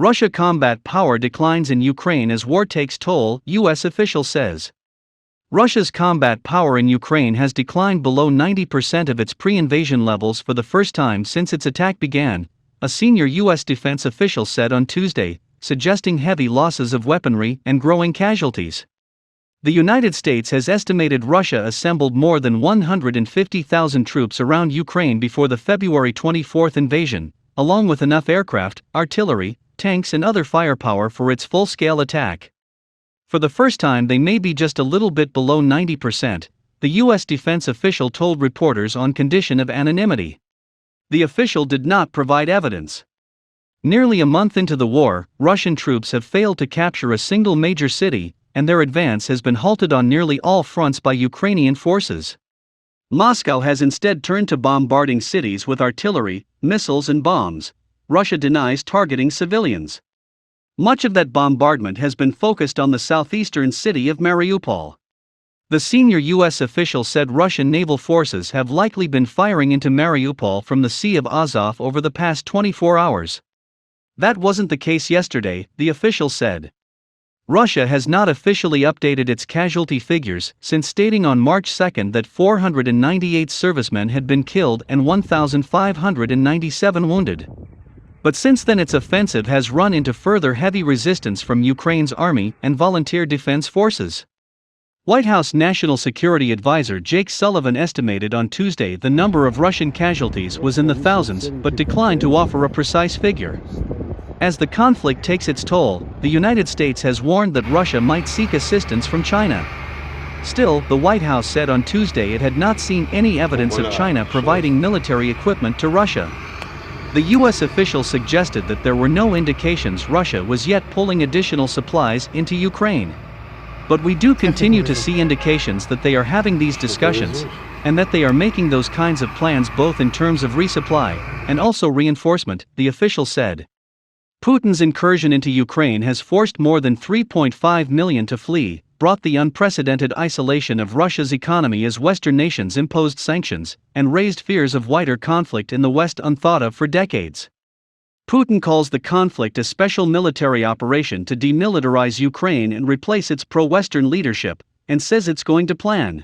Russia combat power declines in Ukraine as war takes toll, U.S. official says. Russia's combat power in Ukraine has declined below 90% of its pre-invasion levels for the first time since its attack began, a senior U.S. defense official said on Tuesday, suggesting heavy losses of weaponry and growing casualties. The United States has estimated Russia assembled more than 150,000 troops around Ukraine before the February 24 invasion, along with enough aircraft, artillery, tanks and other firepower for its full-scale attack. For the first time they may be just a little bit below 90%, the U.S. defense official told reporters on condition of anonymity. The official did not provide evidence. Nearly a month into the war, Russian troops have failed to capture a single major city, and their advance has been halted on nearly all fronts by Ukrainian forces. Moscow has instead turned to bombarding cities with artillery, missiles and bombs. Russia denies targeting civilians. Much of that bombardment has been focused on the southeastern city of Mariupol. The senior U.S. official said Russian naval forces have likely been firing into Mariupol from the Sea of Azov over the past 24 hours. That wasn't the case yesterday, the official said. Russia has not officially updated its casualty figures since stating on March 2 that 498 servicemen had been killed and 1,597 wounded. But since then its offensive has run into further heavy resistance from Ukraine's army and volunteer defense forces. White House National Security Advisor Jake Sullivan estimated on Tuesday the number of Russian casualties was in the thousands but declined to offer a precise figure. As the conflict takes its toll, the United States has warned that Russia might seek assistance from China. Still, the White House said on Tuesday it had not seen any evidence of China providing military equipment to Russia. The U.S. official suggested that there were no indications Russia was yet pulling additional supplies into Ukraine. But we do continue to see indications that they are having these discussions, and that they are making those kinds of plans both in terms of resupply and also reinforcement, the official said. Putin's incursion into Ukraine has forced more than 3.5 million to flee, brought the unprecedented isolation of Russia's economy as Western nations imposed sanctions, and raised fears of wider conflict in the West unthought of for decades. Putin calls the conflict a special military operation to demilitarize Ukraine and replace its pro-Western leadership, and says it's going to plan.